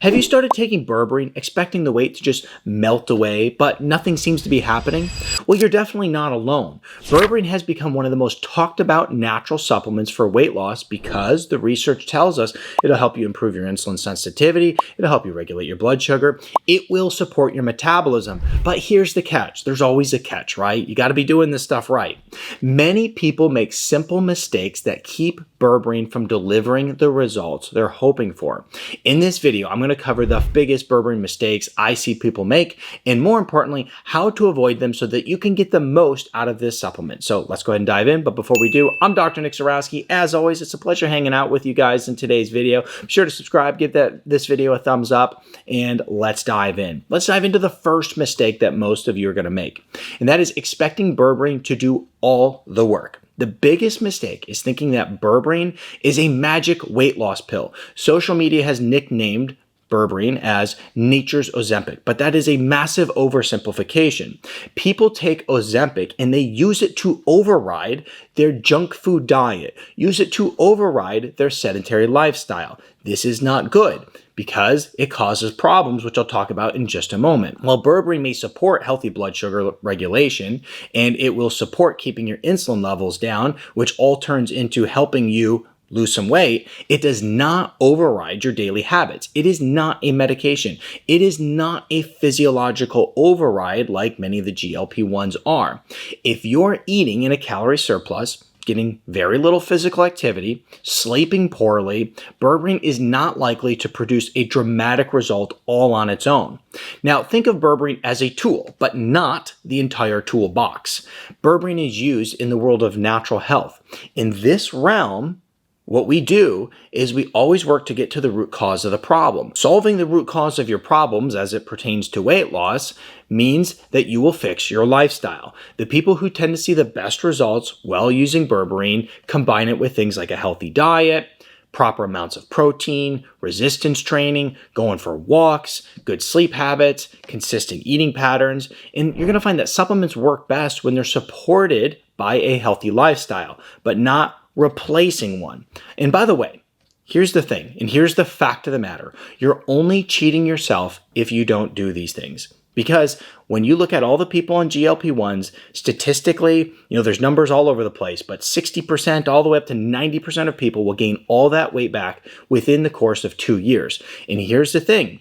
Have you started taking berberine, expecting the weight to just melt away, but nothing seems to be happening? Well, you're definitely not alone. Berberine has become one of the most talked about natural supplements for weight loss because the research tells us it'll help you improve your insulin sensitivity, it'll help you regulate your blood sugar, it will support your metabolism. But here's the catch. There's always a catch, right? You got to be doing this stuff right. Many people make simple mistakes that keep berberine from delivering the results they're hoping for. In this video, I'm going to cover the biggest berberine mistakes I see people make, and more importantly, how to avoid them so that you can get the most out of this supplement. So let's go ahead and dive in. But before we do, I'm Dr. Nick Zyrowski. As always, it's a pleasure hanging out with you guys in today's video. Be sure to subscribe, give this video a thumbs up, and let's dive in. Let's dive into the first mistake that most of you are going to make, and that is expecting berberine to do all the work. The biggest mistake is thinking that berberine is a magic weight loss pill. Social media has nicknamed berberine as nature's Ozempic, but that is a massive oversimplification. People take Ozempic and they use it to override their junk food diet, use it to override their sedentary lifestyle. This is not good because it causes problems, which I'll talk about in just a moment. While berberine may support healthy blood sugar regulation, and it will support keeping your insulin levels down, which all turns into helping you lose some weight, it does not override your daily habits. It is not a medication. It is not a physiological override like many of the GLP-1s are. If you're eating in a calorie surplus, getting very little physical activity, sleeping poorly, berberine is not likely to produce a dramatic result all on its own. Now, think of berberine as a tool, but not the entire toolbox. Berberine is used in the world of natural health. In this realm, what we do is we always work to get to the root cause of the problem. Solving the root cause of your problems as it pertains to weight loss means that you will fix your lifestyle. The people who tend to see the best results while using berberine combine it with things like a healthy diet, proper amounts of protein, resistance training, going for walks, good sleep habits, consistent eating patterns, and you're going to find that supplements work best when they're supported by a healthy lifestyle, but not replacing one. And by the way, here's the thing, and here's the fact of the matter. You're only cheating yourself if you don't do these things. Because when you look at all the people on GLP-1s, statistically, there's numbers all over the place, but 60% all the way up to 90% of people will gain all that weight back within the course of 2 years. And here's the thing,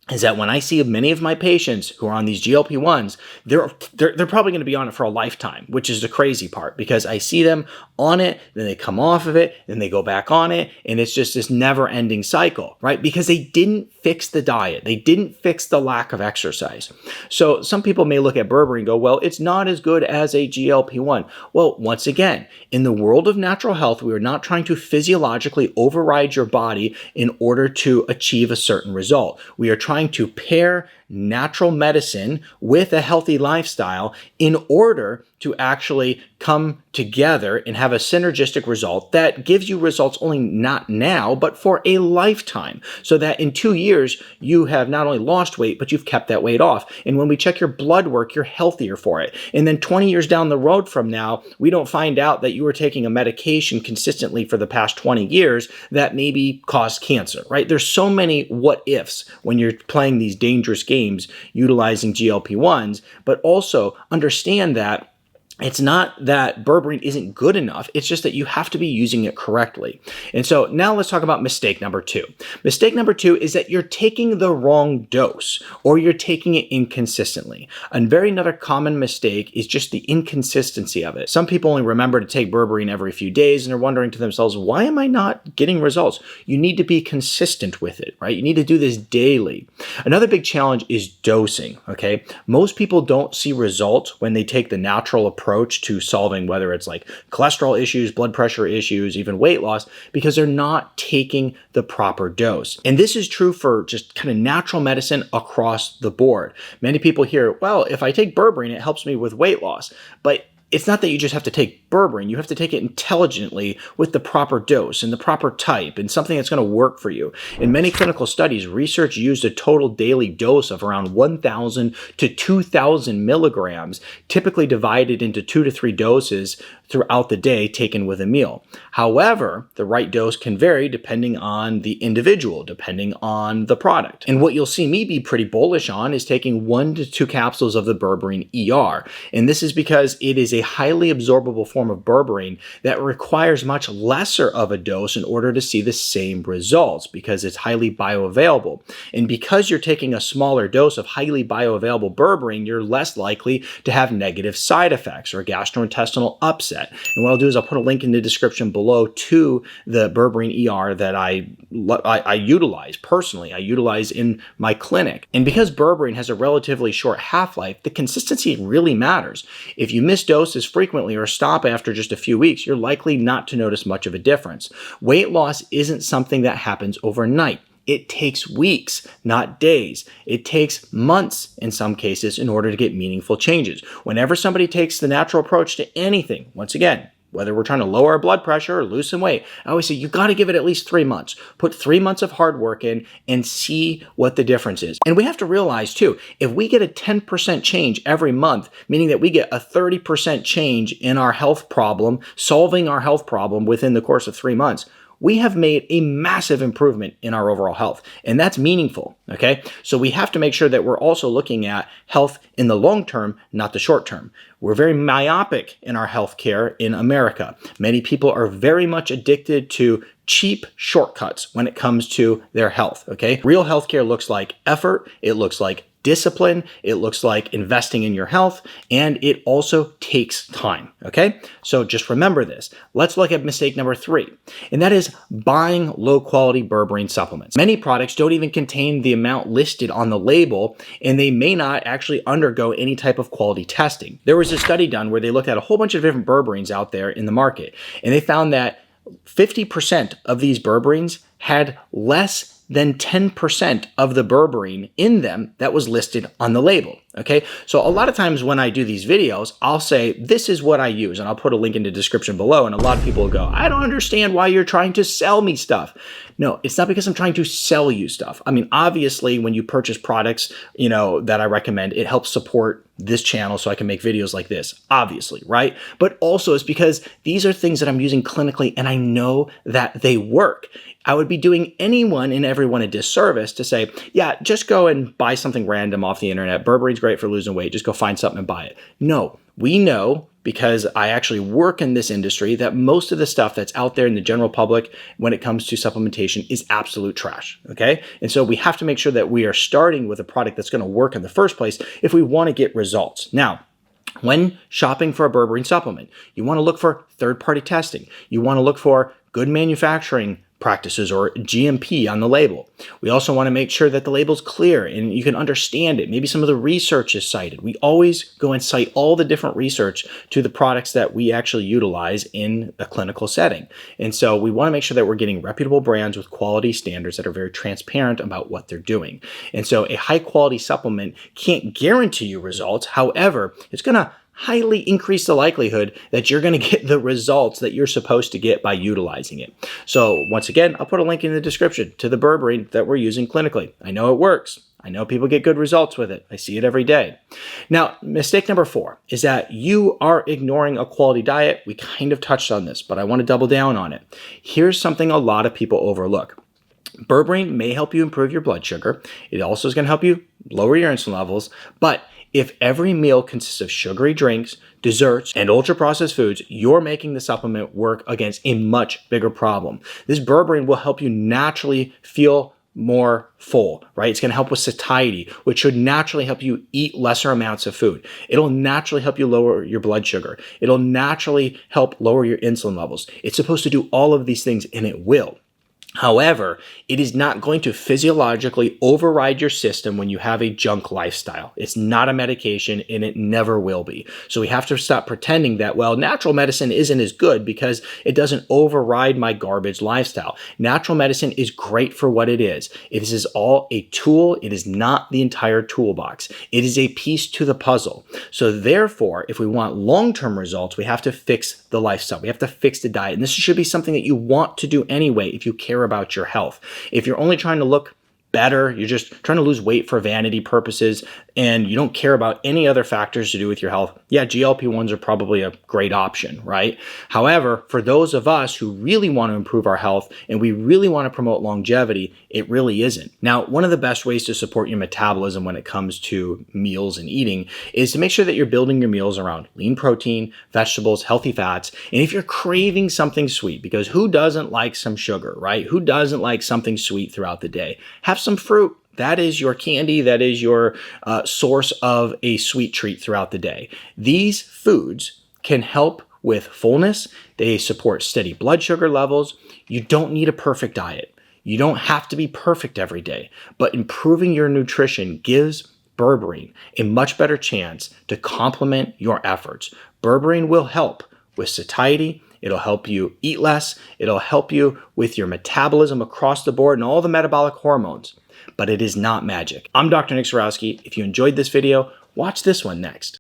is that when I see many of my patients who are on these GLP-1s, they're probably going to be on it for a lifetime, which is the crazy part, because I see them on it, then they come off of it, then they go back on it, and it's just this never-ending cycle, right? Because they didn't fix the diet. They didn't fix the lack of exercise. So some people may look at berberine and go, well, it's not as good as a GLP-1. Well, once again, in the world of natural health, we are not trying to physiologically override your body in order to achieve a certain result. We are trying to pair natural medicine with a healthy lifestyle in order to actually come together and have a synergistic result that gives you results only not now, but for a lifetime. So that in 2 years, you have not only lost weight, but you've kept that weight off. And when we check your blood work, you're healthier for it. And then 20 years down the road from now, we don't find out that you were taking a medication consistently for the past 20 years that maybe caused cancer, right? There's so many what ifs when you're playing these dangerous games utilizing GLP-1s, but also understand that it's not that berberine isn't good enough. It's just that you have to be using it correctly. And so now let's talk about mistake number 2. Mistake number 2 is that you're taking the wrong dose or you're taking it inconsistently. Another common mistake is just the inconsistency of it. Some people only remember to take berberine every few days and they're wondering to themselves, why am I not getting results? You need to be consistent with it, right? You need to do this daily. Another big challenge is dosing, okay? Most people don't see results when they take the natural approach to solving whether it's like cholesterol issues, blood pressure issues, even weight loss, because they're not taking the proper dose. And this is true for just kind of natural medicine across the board. Many people hear, well, if I take berberine, it helps me with weight loss. But it's not that you just have to take berberine. You have to take it intelligently with the proper dose and the proper type and something that's going to work for you. In many clinical studies, research used a total daily dose of around 1,000 to 2,000 milligrams, typically divided into 2 to 3 doses throughout the day taken with a meal. However, the right dose can vary depending on the individual, depending on the product. And what you'll see me be pretty bullish on is taking 1 to 2 capsules of the Berberine ER. And this is because it is a highly absorbable form of berberine that requires much lesser of a dose in order to see the same results because it's highly bioavailable. And because you're taking a smaller dose of highly bioavailable berberine, you're less likely to have negative side effects or gastrointestinal upset. And what I'll do is I'll put a link in the description below to the Berberine ER that I utilize personally. I utilize in my clinic. And because berberine has a relatively short half-life, the consistency really matters. If you miss doses frequently or stop after just a few weeks, you're likely not to notice much of a difference. Weight loss isn't something that happens overnight. It takes weeks, not days. It takes months in some cases in order to get meaningful changes. Whenever somebody takes the natural approach to anything, once again, whether we're trying to lower our blood pressure or lose some weight, I always say you got to give it at least 3 months. Put 3 months of hard work in and see what the difference is. And we have to realize too, if we get a 10% change every month, meaning that we get a 30% change in our health problem, solving our health problem within the course of 3 months, we have made a massive improvement in our overall health. And that's meaningful, okay? So we have to make sure that we're also looking at health in the long term, not the short term. We're very myopic in our healthcare in America. Many people are very much addicted to cheap shortcuts when it comes to their health, okay? Real healthcare looks like effort, it looks like discipline, it looks like investing in your health, and it also takes time, okay? So just remember this. Let's look at mistake number 3, and that is buying low-quality berberine supplements. Many products don't even contain the amount listed on the label, and they may not actually undergo any type of quality testing. There was a study done where they looked at a whole bunch of different berberines out there in the market, and they found that 50% of these berberines had less than 10% of the berberine in them that was listed on the label, okay? So a lot of times when I do these videos, I'll say, this is what I use, and I'll put a link in the description below, and a lot of people will go, I don't understand why you're trying to sell me stuff. No, it's not because I'm trying to sell you stuff. I mean, obviously, when you purchase products, that I recommend, it helps support this channel so I can make videos like this, obviously, right? But also it's because these are things that I'm using clinically and I know that they work. I would be doing anyone and everyone a disservice to say, yeah, just go and buy something random off the internet. Berberine's great for losing weight. Just go find something and buy it. No, we know, because I actually work in this industry, that most of the stuff that's out there in the general public when it comes to supplementation is absolute trash, okay? And so we have to make sure that we are starting with a product that's going to work in the first place if we want to get results. Now, when shopping for a berberine supplement, you want to look for third-party testing. You want to look for good manufacturing practices or GMP on the label. We also want to make sure that the label's clear and you can understand it. Maybe some of the research is cited. We always go and cite all the different research to the products that we actually utilize in a clinical setting. And so we want to make sure that we're getting reputable brands with quality standards that are very transparent about what they're doing. And so a high quality supplement can't guarantee you results. However, it's going to highly increase the likelihood that you're going to get the results that you're supposed to get by utilizing it. So once again, I'll put a link in the description to the berberine that we're using clinically. I know it works. I know people get good results with it. I see it every day. Now, mistake number 4 is that you are ignoring a quality diet. We kind of touched on this, but I want to double down on it. Here's something a lot of people overlook. Berberine may help you improve your blood sugar. It also is going to help you lower your insulin levels, but if every meal consists of sugary drinks, desserts, and ultra-processed foods, you're making the supplement work against a much bigger problem. This berberine will help you naturally feel more full, right? It's going to help with satiety, which should naturally help you eat lesser amounts of food. It'll naturally help you lower your blood sugar. It'll naturally help lower your insulin levels. It's supposed to do all of these things, and it will. However, it is not going to physiologically override your system when you have a junk lifestyle. It's not a medication and it never will be. So we have to stop pretending that, well, natural medicine isn't as good because it doesn't override my garbage lifestyle. Natural medicine is great for what it is. It is all a tool. It is not the entire toolbox. It is a piece to the puzzle. So therefore, if we want long-term results, we have to fix the lifestyle. We have to fix the diet. And this should be something that you want to do anyway if you care about your health. If you're only trying to look better, you're just trying to lose weight for vanity purposes, and you don't care about any other factors to do with your health, yeah, GLP-1s are probably a great option, right? However, for those of us who really want to improve our health and we really want to promote longevity, it really isn't. Now, one of the best ways to support your metabolism when it comes to meals and eating is to make sure that you're building your meals around lean protein, vegetables, healthy fats, and if you're craving something sweet, because who doesn't like some sugar, right? Who doesn't like something sweet throughout the day? Have some fruit. That is your candy. That is your source of a sweet treat throughout the day. These foods can help with fullness. They support steady blood sugar levels. You don't need a perfect diet. You don't have to be perfect every day, but improving your nutrition gives Berberine a much better chance to complement your efforts. Berberine will help with satiety. It'll help you eat less. It'll help you with your metabolism across the board and all the metabolic hormones. But it is not magic. I'm Dr. Nick Zyrowski. If you enjoyed this video, watch this one next.